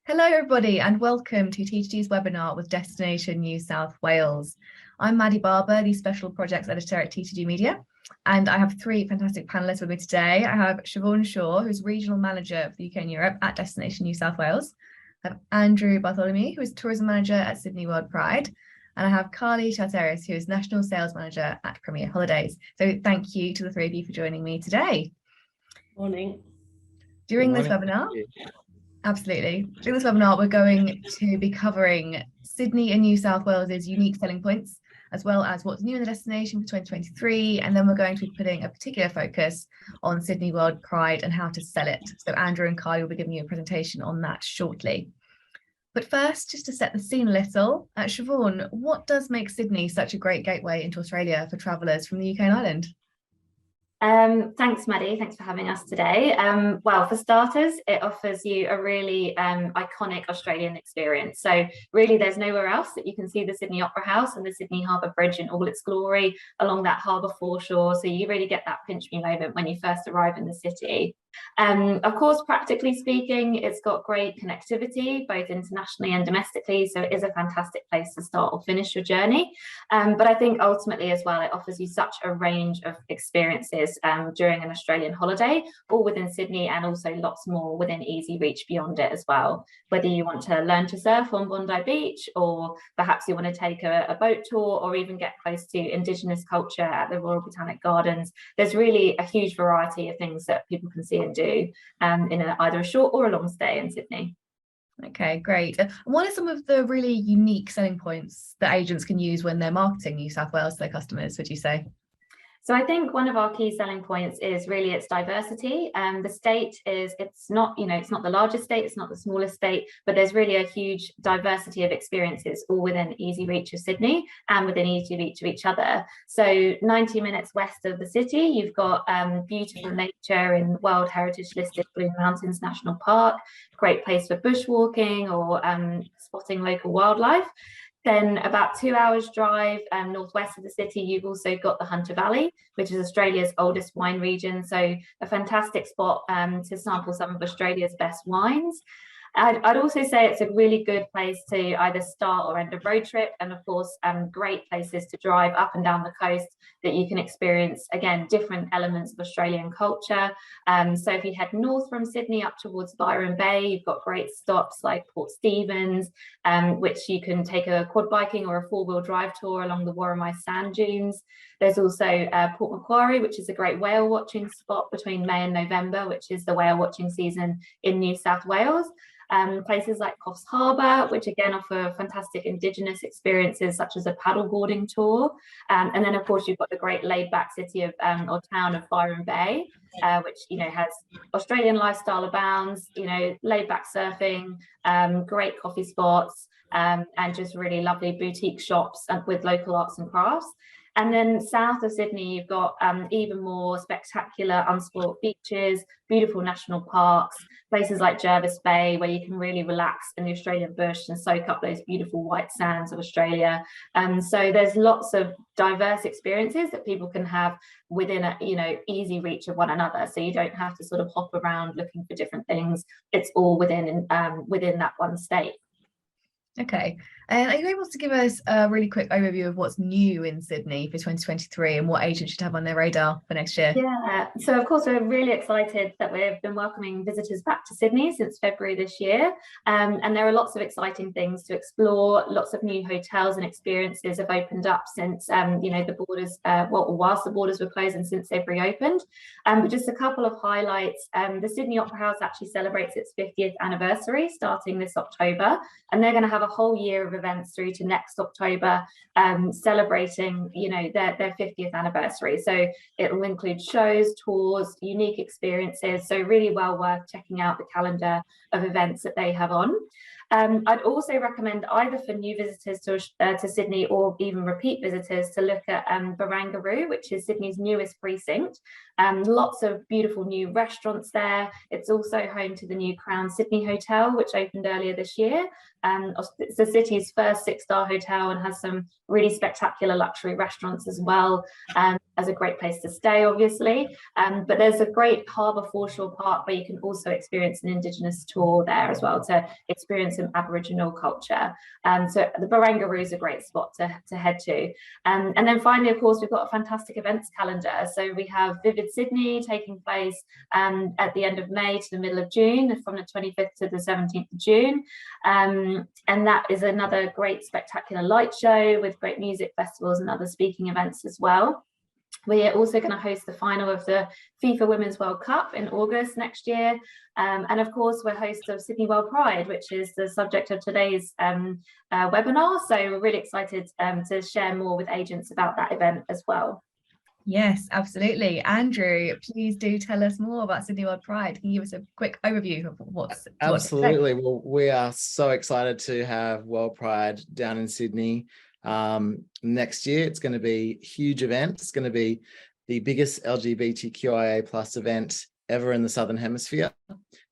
Hello everybody and welcome to TTG's webinar with Destination New South Wales. I'm Maddie Barber, the Special Projects Editor at TTG Media, and I have three fantastic panellists with me today. I have Siobhan Shaw, who's Regional Manager for the UK and Europe at Destination New South Wales. I have Andrew Bartholomew, who is Tourism Manager at Sydney WorldPride, and I have Carly Charteris, who is National Sales Manager at Premier Holidays. So thank you to the three of you for joining me today. Morning. During this webinar, absolutely. During this webinar, we're going to be covering Sydney and New South Wales' unique selling points, as well as what's new in the destination for 2023. And then we're going to be putting a particular focus on Sydney WorldPride and how to sell it. So Andrew and Kai will be giving you a presentation on that shortly. But first, just to set the scene a little, Siobhan, what does make Sydney such a great gateway into Australia for travellers from the UK and Ireland? Thanks, Maddie. Thanks for having us today. Well, for starters, it offers you a really iconic Australian experience. So really, there's nowhere else that you can see the Sydney Opera House and the Sydney Harbour Bridge in all its glory along that harbour foreshore. So you really get that pinch me moment when you first arrive in the city. Of course, practically speaking, it's got great connectivity, both internationally and domestically. So it is a fantastic place to start or finish your journey. But I think ultimately as well, it offers you such a range of experiences during an Australian holiday, all within Sydney, and also lots more within easy reach beyond it as well. Whether you want to learn to surf on Bondi Beach, or perhaps you want to take a boat tour, or even get close to Indigenous culture at the Royal Botanic Gardens, there's really a huge variety of things that people can see and do in either a short or a long stay in Sydney. Okay, great. And what are some of the really unique selling points that agents can use when they're marketing New South Wales to their customers, would you say? So I think one of our key selling points is really its diversity. The state it's not the largest state, it's not the smallest state, but there's really a huge diversity of experiences all within easy reach of Sydney and within easy reach of each other. So 90 minutes west of the city, you've got beautiful nature in World Heritage listed Blue Mountains National Park, great place for bushwalking or spotting local wildlife. Then about 2 hours drive northwest of the city, you've also got the Hunter Valley, which is Australia's oldest wine region. So a fantastic spot to sample some of Australia's best wines. I'd also say it's a really good place to either start or end a road trip, and of course great places to drive up and down the coast that you can experience, again, different elements of Australian culture. So if you head north from Sydney up towards Byron Bay, you've got great stops like Port Stephens, which you can take a quad biking or a four-wheel drive tour along the Worimi sand dunes. There's also Port Macquarie, which is a great whale watching spot between May and November, which is the whale watching season in New South Wales. Places like Coffs Harbour, which again offer fantastic Indigenous experiences such as a paddleboarding tour. And then of course you've got the great laid-back city of or town of Byron Bay, which has Australian lifestyle abounds, laid-back surfing, great coffee spots, and just really lovely boutique shops with local arts and crafts. And then south of Sydney, you've got even more spectacular unspoilt beaches, beautiful national parks, places like Jervis Bay, where you can really relax in the Australian bush and soak up those beautiful white sands of Australia. So there's lots of diverse experiences that people can have within a easy reach of one another. So you don't have to sort of hop around looking for different things. It's all within that one state. Okay, and are you able to give us a really quick overview of what's new in Sydney for 2023 and what agents should have on their radar for next year? Yeah, so of course we're really excited that we've been welcoming visitors back to Sydney since February this year, and there are lots of exciting things to explore. Lots of new hotels and experiences have opened up since the borders, whilst the borders were closed and since they've reopened. But just a couple of highlights. The Sydney Opera House actually celebrates its 50th anniversary starting this October, and they're going to have a whole year of events through to next October, celebrating their 50th anniversary. So it will include shows, tours, unique experiences, so really well worth checking out the calendar of events that they have on. I'd also recommend either for new visitors to Sydney or even repeat visitors to look at Barangaroo, which is Sydney's newest precinct. Lots of beautiful new restaurants there. It's also home to the new Crown Sydney Hotel, which opened earlier this year. It's the city's first 6-star hotel and has some really spectacular luxury restaurants as well. as a great place to stay, obviously. But there's a great harbour foreshore park where you can also experience an Indigenous tour there as well, to experience some Aboriginal culture. So the Barangaroo is a great spot to head to. And then finally, of course, we've got a fantastic events calendar. So we have Vivid Sydney taking place at the end of May to the middle of June, from the 25th to the 17th of June. And that is another great spectacular light show with great music festivals and other speaking events as well. We're also going to host the final of the FIFA Women's World Cup in August next year. And of course, we're host of Sydney WorldPride, which is the subject of today's webinar. So we're really excited to share more with agents about that event as well. Yes, absolutely. Andrew, please do tell us more about Sydney WorldPride. Can you give us a quick overview of what's Absolutely. Well, we are so excited to have WorldPride down in Sydney next year. It's going to be a huge event. It's going to be the biggest LGBTQIA plus event ever in the Southern Hemisphere,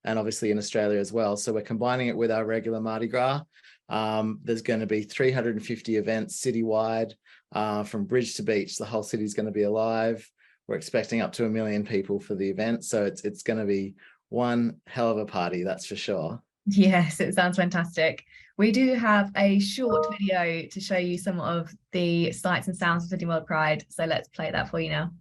and obviously in Australia as well. So we're combining it with our regular Mardi Gras. There's going to be 350 events citywide, from bridge to beach. The whole city is going to be alive. We're expecting up to 1 million people for the event. So it's going to be one hell of a party, that's for sure. Yes, it sounds fantastic. We do have a short video to show you some of the sights and sounds of Sydney WorldPride. So let's play that for you now.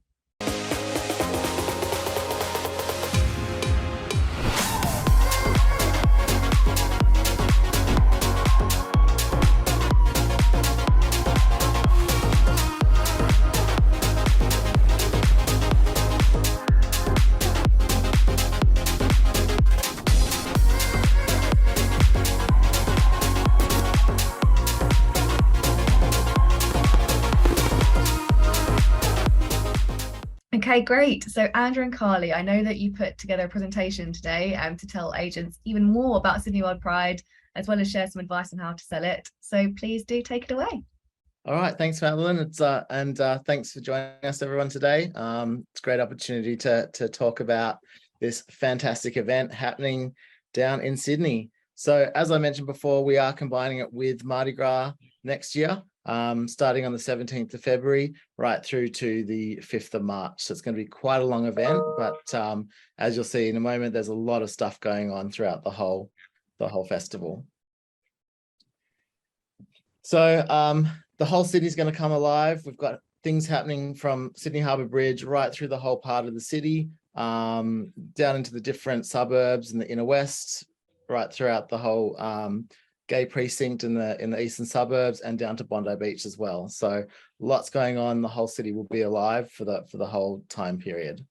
Okay, great. So Andrew and Carly, I know that you put together a presentation today to tell agents even more about Sydney WorldPride, as well as share some advice on how to sell it. So please do take it away. All right, thanks, Madeline. Thanks for joining us, everyone, today. It's a great opportunity to talk about this fantastic event happening down in Sydney. So as I mentioned before, we are combining it with Mardi Gras next year, starting on the 17th of February right through to the 5th of March. So it's going to be quite a long event, but as you'll see in a moment, there's a lot of stuff going on throughout the whole festival. So the whole city's going to come alive. We've got things happening from Sydney Harbour Bridge right through the whole part of the city, down into the different suburbs in the inner west, right throughout the whole gay precinct in the eastern suburbs, and down to Bondi Beach as well. So lots going on. The whole city will be alive for the whole time period.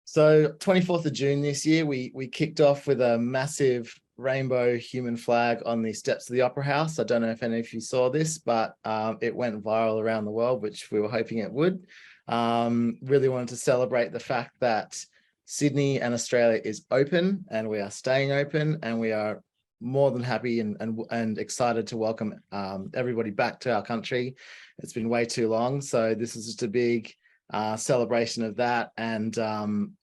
So 24th of June this year, we kicked off with a massive rainbow human flag on the steps of the Opera House. I don't know if any of you saw this, but it went viral around the world, which we were hoping it would. Really wanted to celebrate the fact that Sydney and Australia is open, and we are staying open, and we are more than happy and excited to welcome everybody back to our country. It's been way too long, so this is just a big celebration of that, and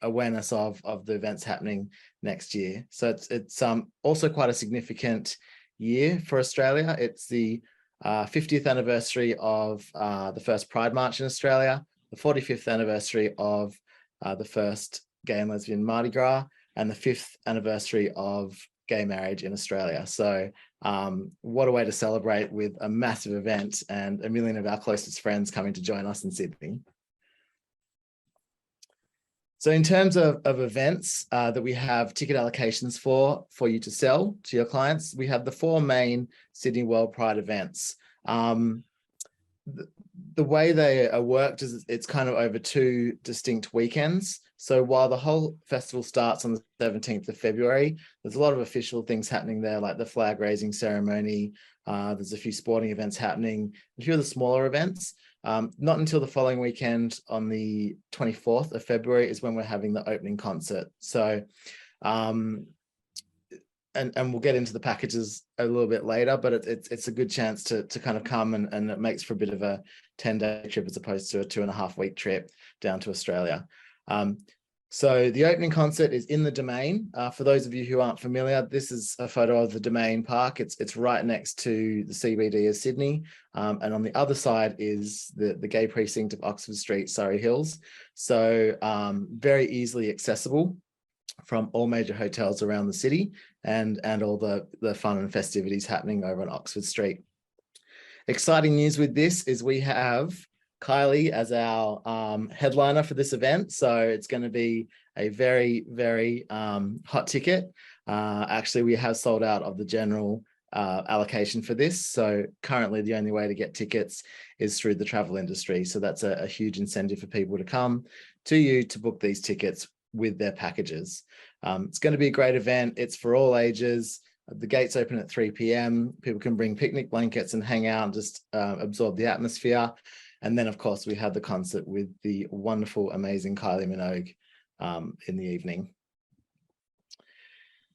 awareness of the events happening next year. So it's also quite a significant year for Australia. It's the 50th anniversary of the first Pride March in Australia, the 45th anniversary of the first Gay and Lesbian Mardi Gras, and the 5th anniversary of gay marriage in Australia. So what a way to celebrate with a massive event and 1 million of our closest friends coming to join us in Sydney. So in terms of events that we have ticket allocations for you to sell to your clients, we have the 4 main Sydney WorldPride events. The way they are worked is it's kind of over 2 distinct weekends. So while the whole festival starts on the 17th of February, there's a lot of official things happening there, like the flag raising ceremony. There's a few sporting events happening, a few of the smaller events. Not until the following weekend on the 24th of February is when we're having the opening concert. So, and we'll get into the packages a little bit later, but it's a good chance to kind of come, and it makes for a bit of a 10-day trip as opposed to a 2.5-week trip down to Australia. So the opening concert is in the Domain. For those of you who aren't familiar, this is a photo of the Domain Park. It's right next to the CBD of Sydney. And on the other side is the gay precinct of Oxford Street, Surrey Hills. So very easily accessible from all major hotels around the city, and all the fun and festivities happening over on Oxford Street. Exciting news with this is we have Kylie as our headliner for this event. So it's going to be a very, very hot ticket. Actually, we have sold out of the general allocation for this. So currently the only way to get tickets is through the travel industry. So that's a huge incentive for people to come to you to book these tickets with their packages. It's going to be a great event. It's for all ages. The gates open at 3 p.m. People can bring picnic blankets and hang out and just absorb the atmosphere. And then, of course, we have the concert with the wonderful, amazing Kylie Minogue in the evening.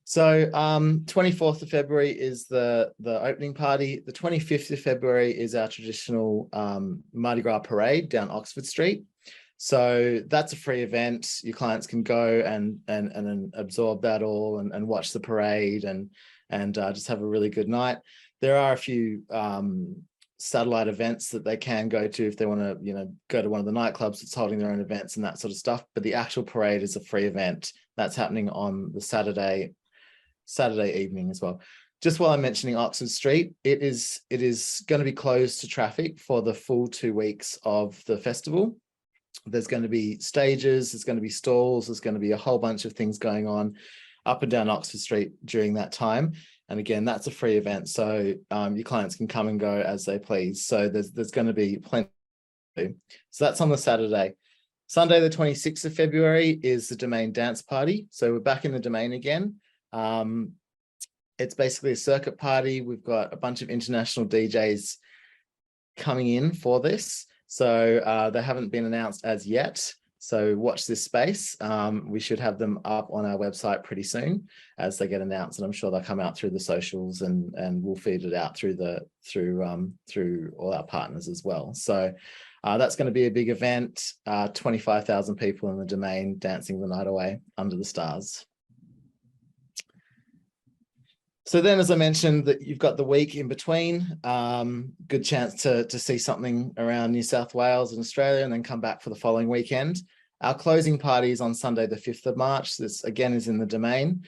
So 24th of February is the opening party. The 25th of February is our traditional Mardi Gras parade down Oxford Street. So that's a free event. Your clients can go and absorb that all and watch the parade and just have a really good night. There are a few satellite events that they can go to if they want to, go to one of the nightclubs that's holding their own events and that sort of stuff. But the actual parade is a free event that's happening on the Saturday evening as well. Just while I'm mentioning Oxford Street, it is going to be closed to traffic for the full 2 weeks of the festival. There's going to be stages, there's going to be stalls, there's going to be a whole bunch of things going on up and down Oxford Street during that time. And again, that's a free event. So your clients can come and go as they please. So there's going to be plenty to do. So that's on the Saturday. Sunday, the 26th of February is the Domain Dance Party. So we're back in the Domain again. It's basically a circuit party. We've got a bunch of international DJs coming in for this. So they haven't been announced as yet. So watch this space. We should have them up on our website pretty soon as they get announced, and I'm sure they'll come out through the socials and we'll feed it out through all our partners as well. So that's going to be a big event. 25,000 people in the Domain dancing the night away under the stars. So then, as I mentioned, that you've got the week in between, good chance to see something around New South Wales and Australia, and then come back for the following weekend. Our closing party is on Sunday, the 5th of March. This again is in the Domain.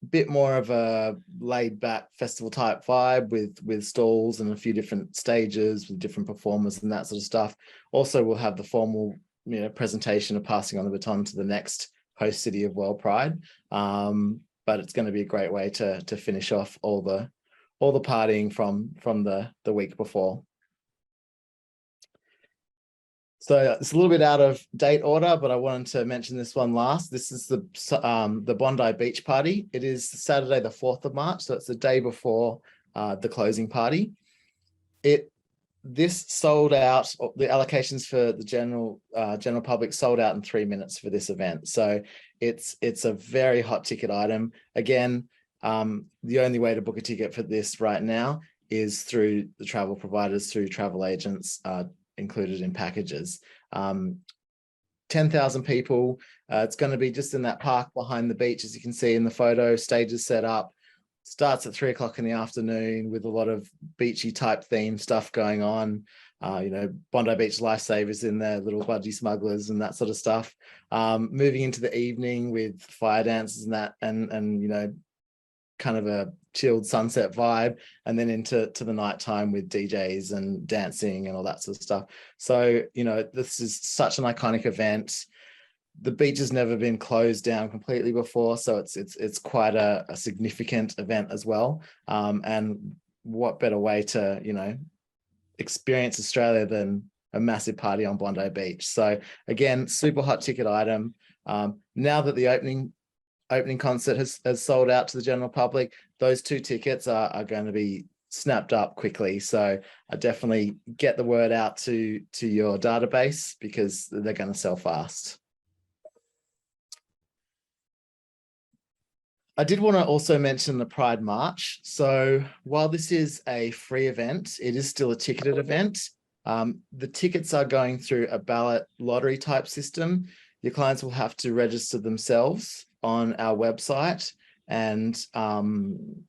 Bit more of a laid back festival type vibe with stalls and a few different stages with different performers and that sort of stuff. Also, we'll have the formal presentation of passing on the baton to the next host city of WorldPride. But it's going to be a great way to finish off all the partying from the week before. So it's a little bit out of date order, but I wanted to mention this one last. This is the Bondi Beach Party. It is Saturday, the 4th of March. So it's the day before the closing party. This sold out. The allocations for the general public sold out in 3 minutes for this event. So it's a very hot ticket item. Again, the only way to book a ticket for this right now is through the travel providers, through travel agents included in packages. 10,000 people. It's going to be just in that park behind the beach, as you can see in the photo. Stages set up. Starts at 3 o'clock in the afternoon with a lot of beachy type theme stuff going on. Bondi Beach lifesavers in there, little budgie smugglers and that sort of stuff. Moving into the evening with fire dances and that, and kind of a chilled sunset vibe, and then into the nighttime with DJs and dancing and all that sort of stuff. So, this is such an iconic event. The beach has never been closed down completely before, so it's quite a significant event as well. And what better way to experience Australia than a massive party on Bondi Beach? So again, super hot ticket item. Now that the opening concert has sold out to the general public, those 2 tickets are going to be snapped up quickly. So I definitely get the word out to your database because they're going to sell fast. I did want to also mention the Pride March. So while this is a free event, it is still a ticketed event. The tickets are going through a ballot lottery type system. your clients will have to register themselves on our website, and then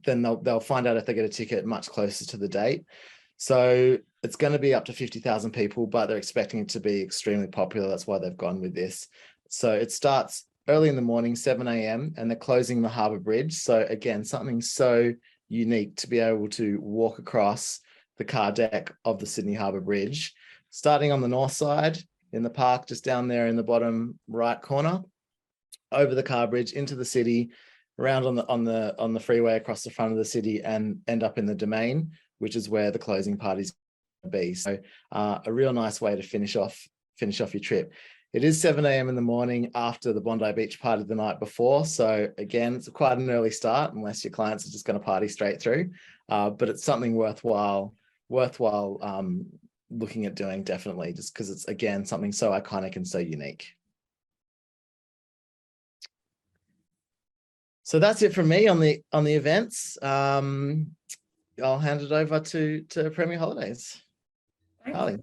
they'll find out if they get a ticket much closer to the date. So it's going to be up to 50,000 people, but they're expecting it to be extremely popular. That's why they've gone with this. So it starts early in the morning, 7 a.m, and they're closing the Harbour Bridge. So again, something so unique to be able to walk across the car deck of the Sydney Harbour Bridge, starting on the north side in the park, just down there in the bottom right corner, over the car bridge into the city, around on the freeway across the front of the city, and end up in the Domain, which is where the closing party's going to be. So a real nice way to finish off your trip. It is 7 a.m. in the morning after the Bondi Beach party the night before. So again, it's quite an early start unless your clients are just going to party straight through. But it's something worthwhile looking at doing, definitely, just because it's, again, something so iconic and so unique. So that's it from me on the events. I'll hand it over to Premier Holidays. Carly.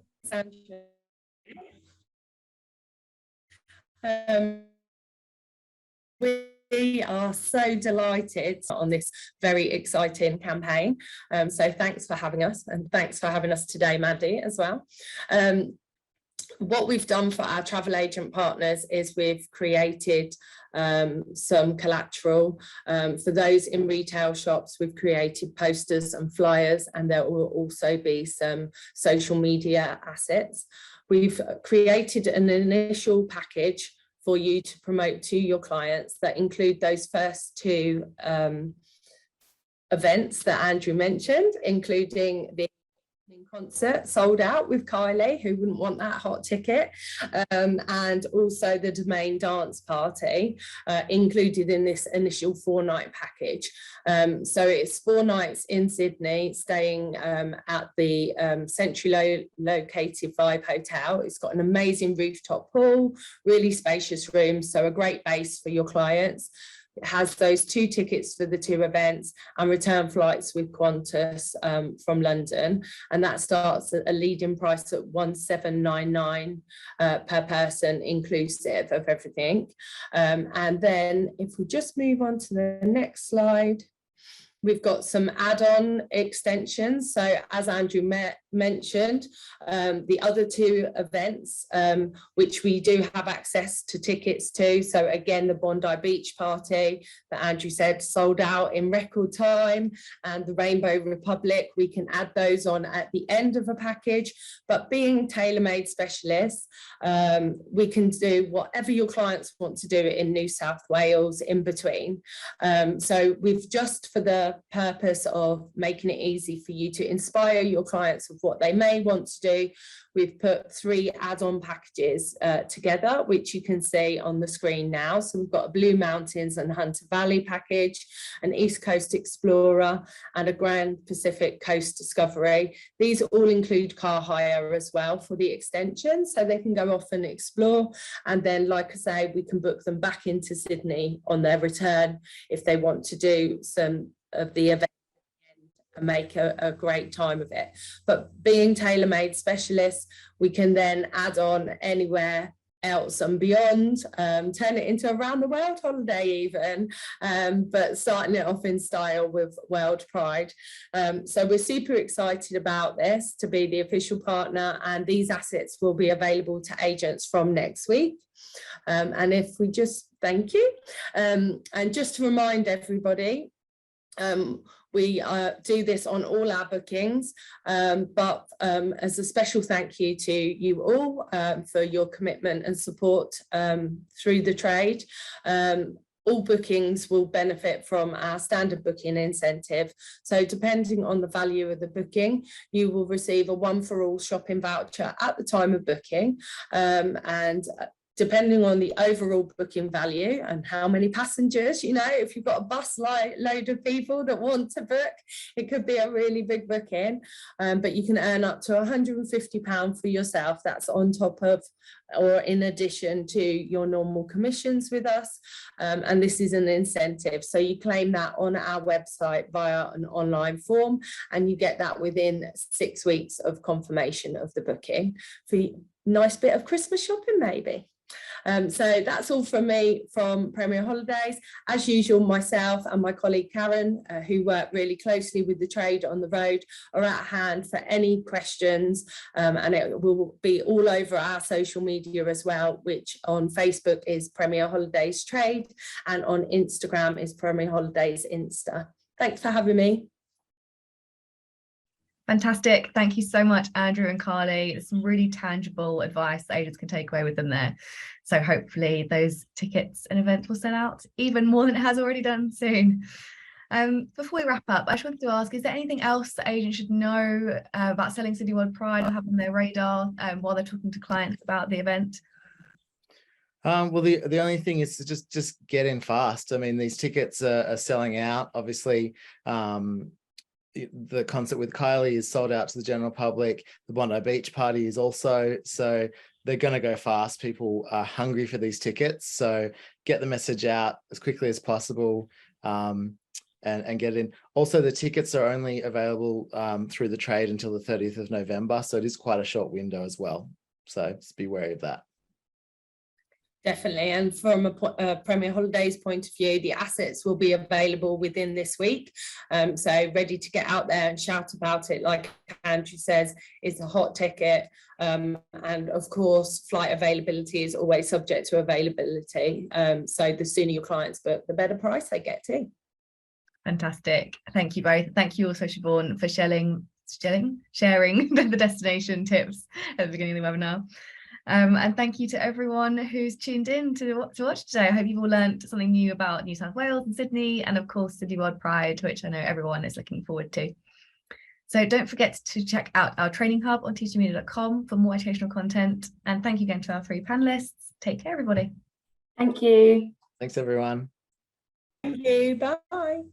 We are so delighted on this very exciting campaign. So thanks for having us, and thanks for having us today, Maddie, as well. What we've done for our travel agent partners is we've created some collateral. For those in retail shops, we've created posters and flyers, and there will also be some social media assets. We've created an initial package for you to promote to your clients that include those first two events that Andrew mentioned, including the concert sold out with Kylie, who wouldn't want that hot ticket, and also the Domain dance party included in this initial 4-night package. So it's 4 nights in Sydney, staying at the centrally located Vibe Hotel. It's got an amazing rooftop pool, really spacious rooms, so a great base for your clients. It has those 2 tickets for the 2 events and return flights with Qantas from London, and that starts at a leading price at 1,799 per person, inclusive of everything. And then if we just move on to the next slide, we've got some add-on extensions. So as Andrew mentioned, the other 2 events, which we do have access to tickets to. So again, the Bondi Beach party that Andrew said sold out in record time, and the Rainbow Republic, we can add those on at the end of a package. But being tailor-made specialists, we can do whatever your clients want to do in New South Wales in between. So we've just, for the purpose of making it easy for you to inspire your clients of what they may want to do, we've put 3 add-on packages together, which you can see on the screen now. So we've got a Blue Mountains and Hunter Valley package, an East Coast Explorer, and a Grand Pacific Coast Discovery. These all include car hire as well for the extension, so they can go off and explore. And then, like I say, we can book them back into Sydney on their return if they want to do some of the event and make a great time of it. But being tailor-made specialists, we can then add on anywhere else and beyond, turn it into a round the world holiday even, but starting it off in style with WorldPride. So we're super excited about this, to be the official partner, and these assets will be available to agents from next week. And if we just, thank you. And just to remind everybody, we do this on all our bookings, but as a special thank you to you all for your commitment and support through the trade. All bookings will benefit from our standard booking incentive. So depending on the value of the booking, you will receive a 1-for-all shopping voucher at the time of booking, and depending on the overall booking value and how many passengers, you know, if you've got a bus load of people that want to book, it could be a really big booking, but you can earn up to £150 for yourself. That's on top of or in addition to your normal commissions with us, and this is an incentive. So you claim that on our website via an online form, and you get that within 6 weeks of confirmation of the booking. nice bit of Christmas shopping maybe. So that's all from me from Premier Holidays. As usual, myself and my colleague Karen, who work really closely with the trade on the road, are at hand for any questions, and it will be all over our social media as well, which on Facebook is Premier Holidays Trade and on Instagram is Premier Holidays Insta. Thanks for having me. Fantastic. Thank you so much, Andrew and Carly. It's some really tangible advice that agents can take away with them there. So hopefully those tickets and events will sell out even more than it has already done soon. Before we wrap up, I just wanted to ask, is there anything else that agents should know about selling Sydney WorldPride or have on their radar while they're talking to clients about the event? Well, the only thing is to just get in fast. I mean, these tickets are selling out. Obviously, the concert with Kylie is sold out to the general public. The Bondi Beach party is also, so they're going to go fast. People are hungry for these tickets, so get the message out as quickly as possible, and get in. Also, the tickets are only available through the trade until the 30th of November, so it is quite a short window as well, so just be wary of that. Definitely, and from a Premier Holidays point of view, the assets will be available within this week, so ready to get out there and shout about it. Like Andrew says, it's a hot ticket, and of course flight availability is always subject to availability, so the sooner your clients book, the better price they get too. Fantastic. Thank you both. Thank you also, Siobhan, for sharing the destination tips at the beginning of the webinar. And thank you to everyone who's tuned in to watch today. I hope you've all learned something new about New South Wales and Sydney, and of course Sydney WorldPride, which I know everyone is looking forward to. So don't forget to check out our training hub on teachingmedia.com for more educational content. And thank you again to our 3 panelists. Take care, everybody. Thank you. Thanks, everyone. Thank you. Bye.